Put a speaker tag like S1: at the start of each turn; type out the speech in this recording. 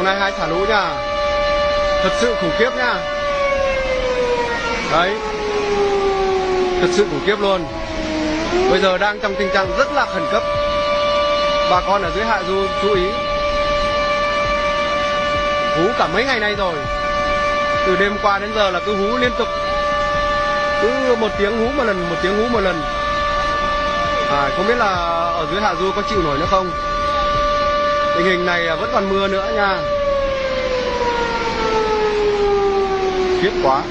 S1: này 2 xả lũ nha. Thật sự khủng khiếp nha. Đấy, thật sự khủng khiếp luôn. Bây giờ đang trong tình trạng rất là khẩn cấp. Bà con ở dưới hạ du chú ý. Hú cả mấy ngày nay rồi. Từ đêm qua đến giờ là cứ hú liên tục. Cứ 1 tiếng hú một lần, 1 tiếng hú một lần. Không biết là ở dưới hạ du có chịu nổi nữa không. Tình hình này vẫn còn mưa nữa nha. Khiếp quá.